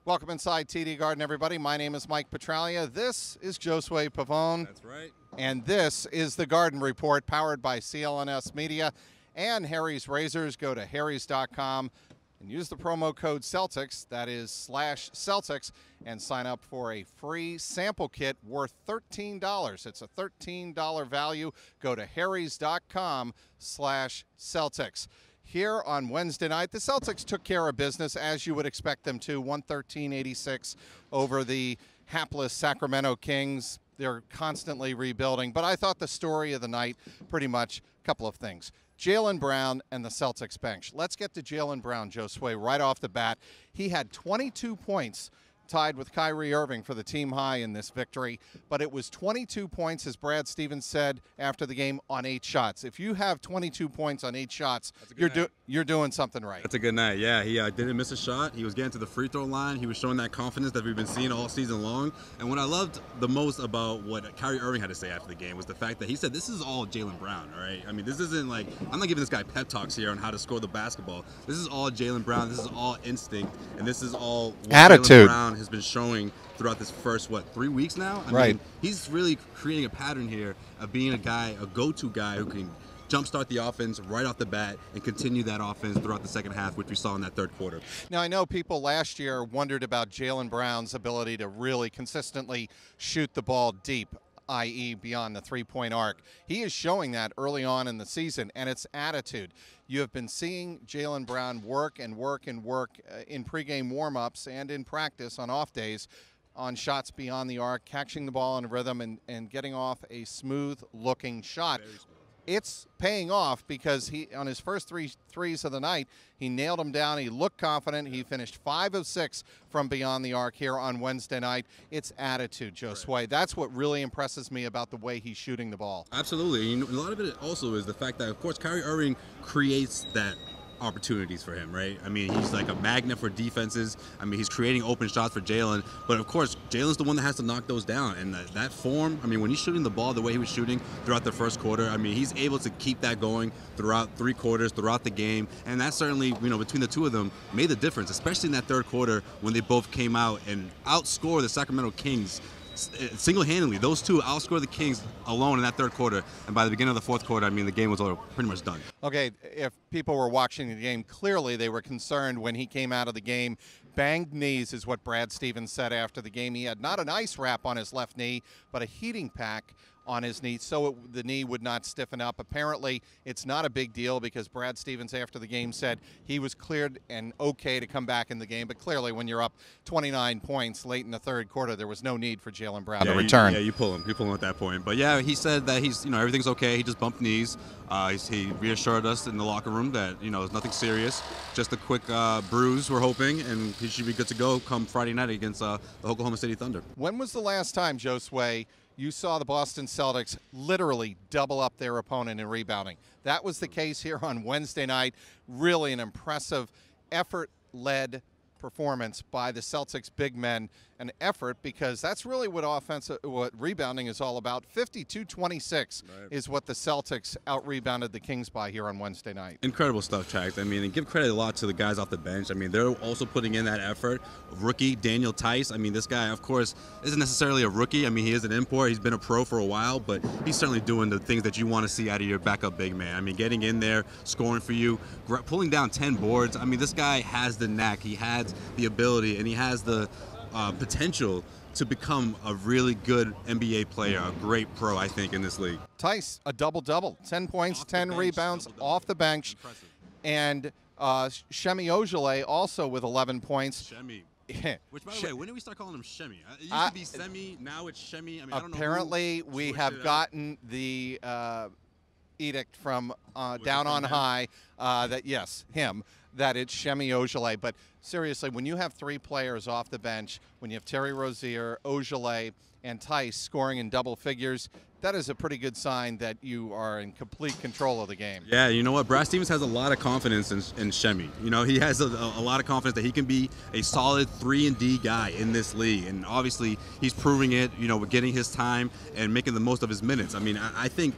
Welcome inside TD Garden, everybody. My name is Mike Petralia. This is Josue Pavone. That's right. And this is the Garden Report, powered by CLNS Media and Harry's Razors. Go to harrys.com and use the promo code Celtics, that is /Celtics, and sign up for a free sample kit worth $13. It's a $13 value. Go to harrys.com /Celtics. Here on Wednesday night, the Celtics took care of business, as you would expect them to, 113-86 over the hapless Sacramento Kings. They're constantly rebuilding, but I thought the story of the night, pretty much a couple of things. Jaylen Brown and the Celtics bench. Let's get to Jaylen Brown, Josue, right off the bat. He had 22 points, tied with Kyrie Irving for the team high in this victory, but it was 22 points, as Brad Stevens said after the game, on 8 shots. If you have 22 points on 8 shots, you're doing something right. That's a good night. Yeah, he didn't miss a shot. He was getting to the free throw line. He was showing that confidence that we've been seeing all season long. And what I loved the most about what Kyrie Irving had to say after the game was the fact that he said, this is all Jaylen Brown, all right? I mean, this isn't like, I'm not giving this guy pep talks here on how to score the basketball. This is all Jaylen Brown. This is all instinct. And this is all what attitude Jaylen Brown has been showing throughout this first, 3 weeks now? I mean, he's really creating a pattern here of being a guy, a go-to guy who can jumpstart the offense right off the bat and continue that offense throughout the second half, which we saw in that third quarter. Now, I know people last year wondered about Jaylen Brown's ability to really consistently shoot the ball deep, i.e. beyond the three-point arc. He is showing that early on in the season, and it's attitude. You have been seeing Jaylen Brown work and work and work in pregame warm-ups and in practice on off days on shots beyond the arc, catching the ball in rhythm and getting off a smooth-looking shot. It's paying off because he, on his first 3 threes of the night, he nailed them down. He looked confident. He finished 5 of 6 from beyond the arc here on Wednesday night. It's attitude, Josue. Right. That's what really impresses me about the way he's shooting the ball. Absolutely. You know, a lot of it also is the fact that, of course, Kyrie Irving creates that opportunities for him, right? I mean, he's like a magnet for defenses. I mean, he's creating open shots for Jaylen, but of course, Jaylen's the one that has to knock those down. And that form, I mean, when he's shooting the ball the way he was shooting throughout the first quarter, I mean, he's able to keep that going throughout 3 quarters, throughout the game. And that certainly, you know, between the two of them made the difference, especially in that third quarter when they both came out and outscored the Sacramento Kings single-handedly. Those two outscored the Kings alone in that third quarter, and by the beginning of the fourth quarter, I mean, the game was pretty much done. Okay, if people were watching the game, clearly they were concerned when he came out of the game. Banged knees is what Brad Stevens said after the game. He had not an ice wrap on his left knee, but a heating pack on his knee, so the knee would not stiffen up. Apparently, it's not a big deal because Brad Stevens after the game said he was cleared and okay to come back in the game. But clearly, when you're up 29 points late in the third quarter, there was no need for Jaylen Brown to return. You pull him. You pull him at that point. But yeah, he said that he's, you know, everything's okay. He just bumped knees. He reassured us in the locker room that, you know, it's nothing serious, just a quick bruise, we're hoping, and he should be good to go come Friday night against the Oklahoma City Thunder. When was the last time, Josue, you saw the Boston Celtics literally double up their opponent in rebounding? That was the case here on Wednesday night. Really an impressive effort-led performance by the Celtics big men. An effort, because that's really what rebounding is all about. 52-26 is what the Celtics out-rebounded the Kings by here on Wednesday night. Incredible stuff, Chad. I mean, and give credit a lot to the guys off the bench. I mean, they're also putting in that effort. Rookie Daniel Tice, I mean, this guy, of course, isn't necessarily a rookie. I mean, he is an import. He's been a pro for a while, but he's certainly doing the things that you want to see out of your backup big man. I mean, getting in there, scoring for you, pulling down 10 boards. I mean, this guy has the knack. He has the ability, and he has the potential to become a really good NBA player, a great pro, I think, in this league. Tice, a double-double, 10 points, 10 rebounds off the bench. Impressive. And Shemi Ojale also with 11 points. Shemi. Which, by the way, when did we start calling him Shemi? It used to be Semi, now it's Shemi. I mean, I don't know. Apparently, we have gotten the edict from down on high that, yes, him, that it's Shemi Ojale. But seriously, when you have 3 players off the bench, when you have Terry Rozier, Ojale, and Tice scoring in double figures, that is a pretty good sign that you are in complete control of the game. Yeah, you know what? Brad Stevens has a lot of confidence in Shemi. You know, he has a lot of confidence that he can be a solid 3-and-D guy in this league. And obviously, he's proving it, you know, with getting his time and making the most of his minutes. I mean, I think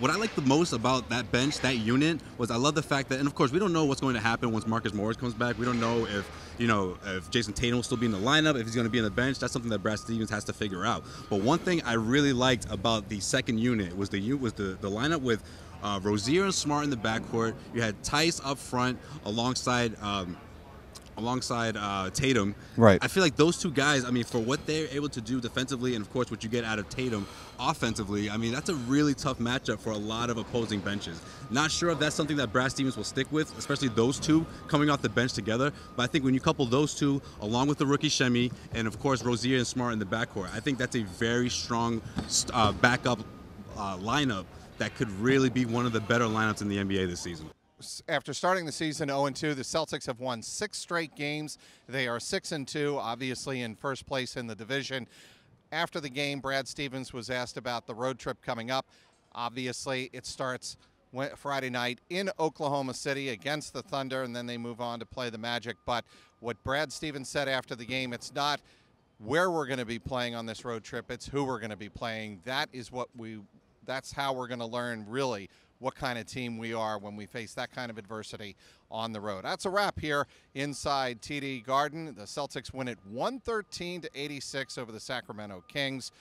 what I like the most about that bench, that unit, was I love the fact that, and of course, we don't know what's going to happen once Marcus Morris comes back. We don't know if Jason Tatum will still be in the lineup, if he's going to be in the bench. That's something that Brad Stevens has to figure out. But one thing I really liked about the second unit was the lineup with Rozier and Smart in the backcourt. You had Tice up front alongside Tatum. Right. I feel like those two guys, I mean, for what they're able to do defensively and, of course, what you get out of Tatum offensively, I mean, that's a really tough matchup for a lot of opposing benches. Not sure if that's something that Brad Stevens will stick with, especially those two coming off the bench together. But I think when you couple those two, along with the rookie Shemi, and, of course, Rozier and Smart in the backcourt, I think that's a very strong backup lineup that could really be one of the better lineups in the NBA this season. After starting the season 0-2, the Celtics have won 6 straight games. They are 6-2, obviously in first place in the division. After the game, Brad Stevens was asked about the road trip coming up. Obviously, it starts Friday night in Oklahoma City against the Thunder, and then they move on to play the Magic. But what Brad Stevens said after the game, it's not where we're going to be playing on this road trip, it's who we're going to be playing. That's how we're going to learn really what kind of team we are when we face that kind of adversity on the road. That's a wrap here inside TD Garden. The Celtics win it 113-86 over the Sacramento Kings.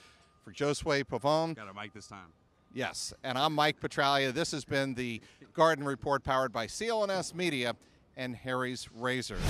For Josue Pavone. Got a mic this time. Yes, and I'm Mike Petralia. This has been the Garden Report powered by CLNS Media and Harry's Razors.